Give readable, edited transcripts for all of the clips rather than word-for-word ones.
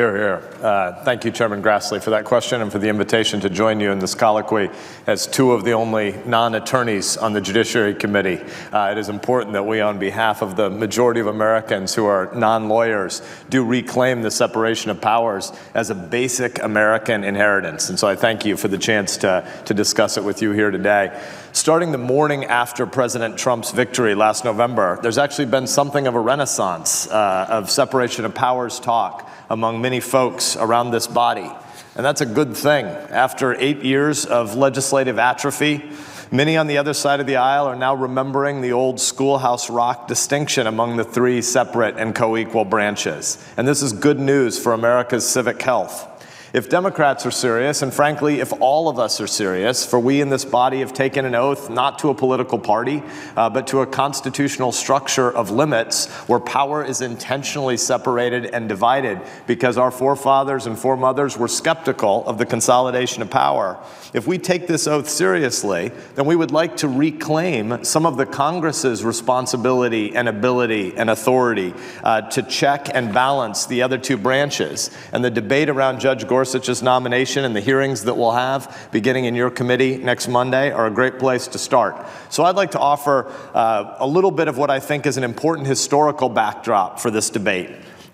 Hear, hear. Thank you, Chairman Grassley, for that question and for the invitation to join you in this colloquy as two of the only non-attorneys on the Judiciary Committee. It is important that we, on behalf of the majority of Americans who are non-lawyers, do reclaim the separation of powers as a basic American inheritance. And so I thank you for the chance to discuss it with you here today. Starting the morning after President Trump's victory last November, there's actually been something of a renaissance of separation of powers talk among many folks around this body. And that's a good thing. After 8 years of legislative atrophy, many on the other side of the aisle are now remembering the old schoolhouse rock distinction among the three separate and co-equal branches. And this is good news for America's civic health. If Democrats are serious, and frankly, if all of us are serious, for we in this body have taken an oath not to a political party, but to a constitutional structure of limits where power is intentionally separated and divided because our forefathers and foremothers were skeptical of the consolidation of power. If we take this oath seriously, then we would like to reclaim some of the Congress's responsibility and ability and authority to check and balance the other two branches. And the debate around Judge Gorsuch's nomination and the hearings that we'll have beginning in your committee next Monday are a great place to start. So I'd like to offer a little bit of what I think is an important historical backdrop for this debate.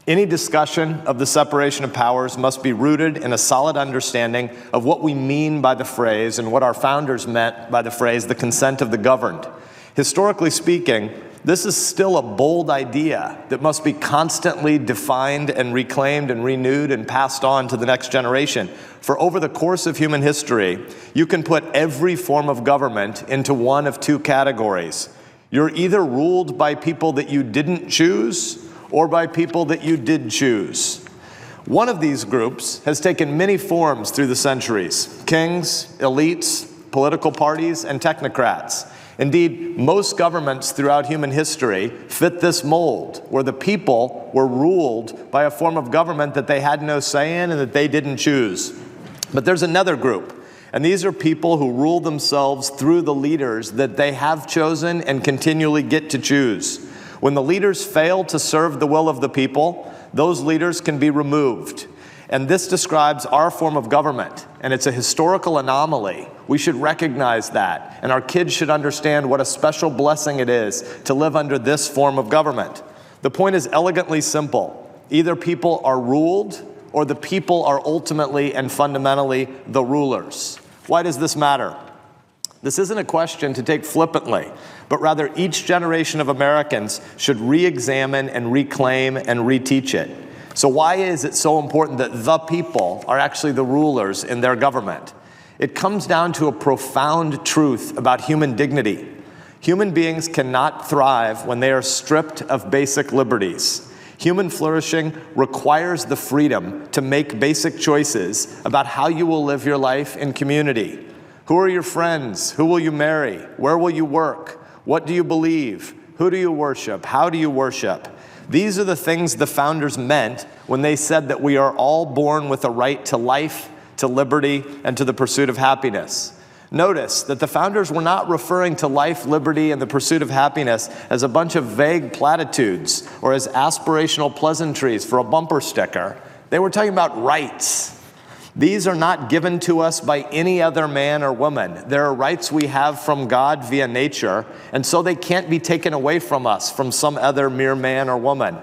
Any discussion of the separation of powers must be rooted in a solid understanding of what we mean by the phrase and what our founders meant by the phrase, the consent of the governed. Historically speaking, this is still a bold idea that must be constantly defined and reclaimed and renewed and passed on to the next generation. For over the course of human history, you can put every form of government into one of two categories. You're either ruled by people that you didn't choose or by people that you did choose. One of these groups has taken many forms through the centuries: kings, elites, political parties, and technocrats. Indeed, most governments throughout human history fit this mold, where the people were ruled by a form of government that they had no say in and that they didn't choose. But there's another group, and these are people who rule themselves through the leaders that they have chosen and continually get to choose. When the leaders fail to serve the will of the people, those leaders can be removed. And this describes our form of government, and it's a historical anomaly. We should recognize that, and our kids should understand what a special blessing it is to live under this form of government. The point is elegantly simple. Either people are ruled, or the people are ultimately and fundamentally the rulers. Why does this matter? This isn't a question to take flippantly, but rather each generation of Americans should re-examine and reclaim and reteach it. So why is it so important that the people are actually the rulers in their government? It comes down to a profound truth about human dignity. Human beings cannot thrive when they are stripped of basic liberties. Human flourishing requires the freedom to make basic choices about how you will live your life in community. Who are your friends? Who will you marry? Where will you work? What do you believe? Who do you worship? How do you worship? These are the things the founders meant when they said that we are all born with a right to life, to liberty, and to the pursuit of happiness. Notice that the founders were not referring to life, liberty, and the pursuit of happiness as a bunch of vague platitudes or as aspirational pleasantries for a bumper sticker. They were talking about rights. These are not given to us by any other man or woman. There are rights we have from God via nature, and so they can't be taken away from us from some other mere man or woman.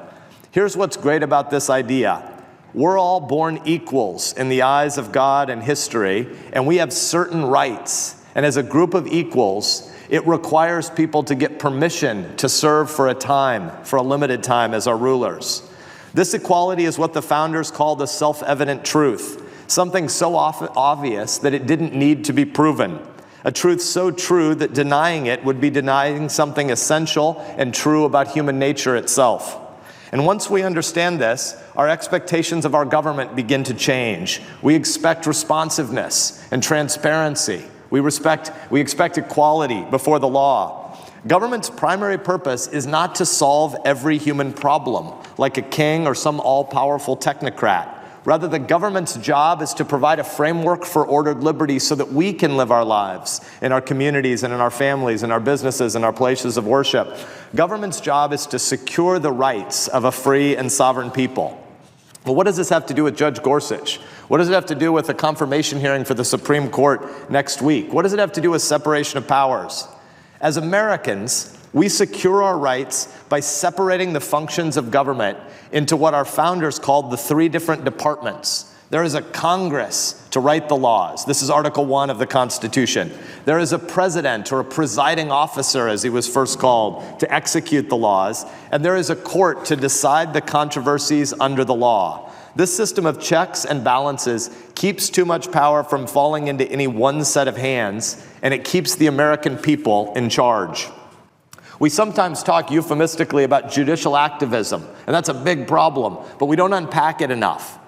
Here's what's great about this idea. We're all born equals in the eyes of God and history, and we have certain rights. And as a group of equals, it requires people to get permission to serve for a time, for a limited time, as our rulers. This equality is what the founders called a self-evident truth. Something so obvious that it didn't need to be proven. A truth so true that denying it would be denying something essential and true about human nature itself. And once we understand this, our expectations of our government begin to change. We expect responsiveness and transparency. We expect equality before the law. Government's primary purpose is not to solve every human problem, like a king or some all-powerful technocrat. Rather, the government's job is to provide a framework for ordered liberty so that we can live our lives in our communities and in our families, in our businesses, and our places of worship. Government's job is to secure the rights of a free and sovereign people. Well, what does this have to do with Judge Gorsuch? What does it have to do with a confirmation hearing for the Supreme Court next week? What does it have to do with separation of powers? As Americans, we secure our rights by separating the functions of government into what our founders called the three different departments. There is a Congress to write the laws. This is Article 1 of the Constitution. There is a president, or a presiding officer, as he was first called, to execute the laws. And there is a court to decide the controversies under the law. This system of checks and balances keeps too much power from falling into any one set of hands, and it keeps the American people in charge. We sometimes talk euphemistically about judicial activism, and that's a big problem, but we don't unpack it enough.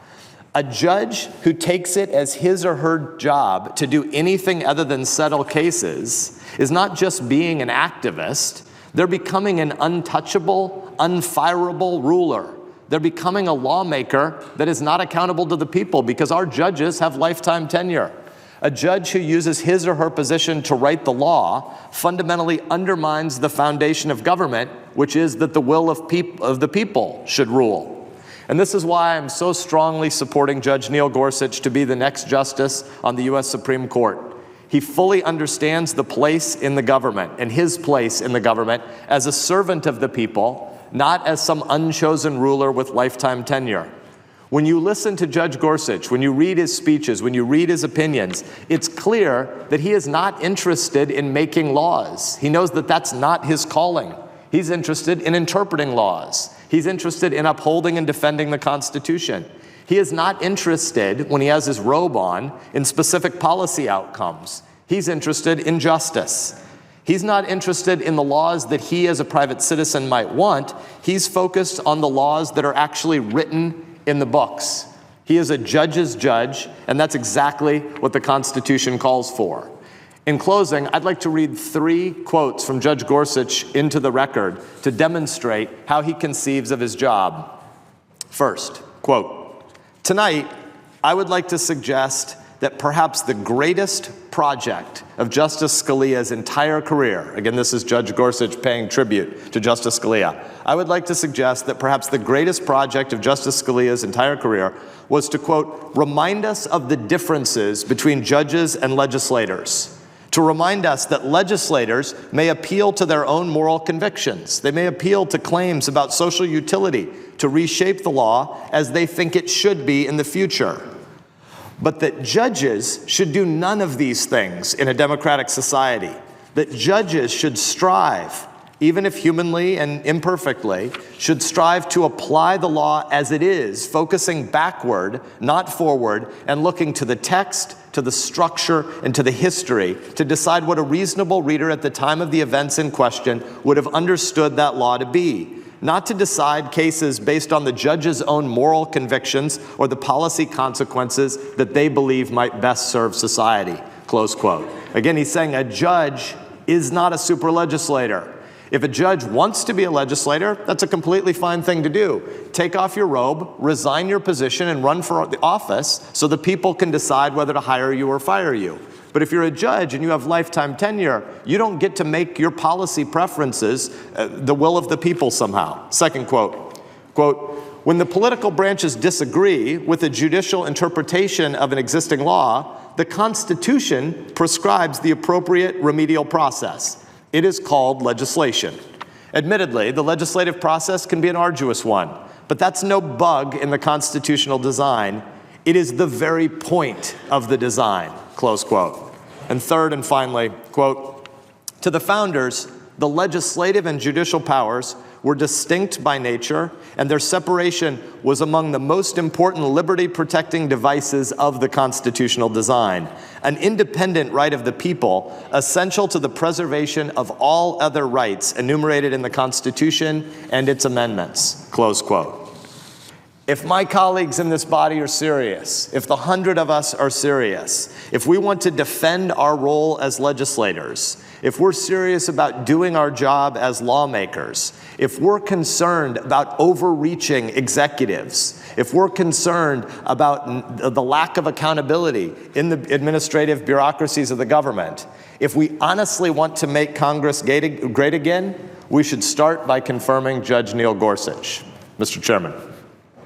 A judge who takes it as his or her job to do anything other than settle cases is not just being an activist, they're becoming an untouchable, unfireable ruler. They're becoming a lawmaker that is not accountable to the people, because our judges have lifetime tenure. A judge who uses his or her position to write the law fundamentally undermines the foundation of government, which is that the will of the people should rule. And this is why I'm so strongly supporting Judge Neil Gorsuch to be the next justice on the U.S. Supreme Court. He fully understands the place in the government and his place in the government as a servant of the people, not as some unchosen ruler with lifetime tenure. When you listen to Judge Gorsuch, when you read his speeches, when you read his opinions, it's clear that he is not interested in making laws. He knows that that's not his calling. He's interested in interpreting laws. He's interested in upholding and defending the Constitution. He is not interested, when he has his robe on, in specific policy outcomes. He's interested in justice. He's not interested in the laws that he as a private citizen might want. He's focused on the laws that are actually written in the books. He is a judge's judge, and that's exactly what the Constitution calls for. In closing, I'd like to read 3 quotes from Judge Gorsuch into the record to demonstrate how he conceives of his job. First, quote, "Tonight, I would like to suggest that perhaps the greatest project of Justice Scalia's entire career," again, this is Judge Gorsuch paying tribute to Justice Scalia, "I would like to suggest that perhaps the greatest project of Justice Scalia's entire career was to, quote, remind us of the differences between judges and legislators. To remind us that legislators may appeal to their own moral convictions. They may appeal to claims about social utility to reshape the law as they think it should be in the future. But that judges should do none of these things in a democratic society. That judges should strive, even if humanly and imperfectly, should strive to apply the law as it is, focusing backward, not forward, and looking to the text, to the structure, and to the history to decide what a reasonable reader at the time of the events in question would have understood that law to be. Not to decide cases based on the judge's own moral convictions or the policy consequences that they believe might best serve society," close quote. Again, he's saying a judge is not a super legislator. If a judge wants to be a legislator, that's a completely fine thing to do. Take off your robe, resign your position, and run for the office so the people can decide whether to hire you or fire you. But if you're a judge and you have lifetime tenure, you don't get to make your policy preferences the will of the people somehow. Second quote, quote, "When the political branches disagree with the judicial interpretation of an existing law, the Constitution prescribes the appropriate remedial process. It is called legislation. Admittedly, the legislative process can be an arduous one, but that's no bug in the constitutional design. It is the very point of the design," close quote. And third and finally, quote, "To the founders, the legislative and judicial powers were distinct by nature, and their separation was among the most important liberty-protecting devices of the constitutional design, an independent right of the people, essential to the preservation of all other rights enumerated in the Constitution and its amendments," close quote. If my colleagues in this body are serious, if the 100 of us are serious, if we want to defend our role as legislators, if we're serious about doing our job as lawmakers, if we're concerned about overreaching executives, if we're concerned about the lack of accountability in the administrative bureaucracies of the government, if we honestly want to make Congress great again, we should start by confirming Judge Neil Gorsuch. Mr. Chairman.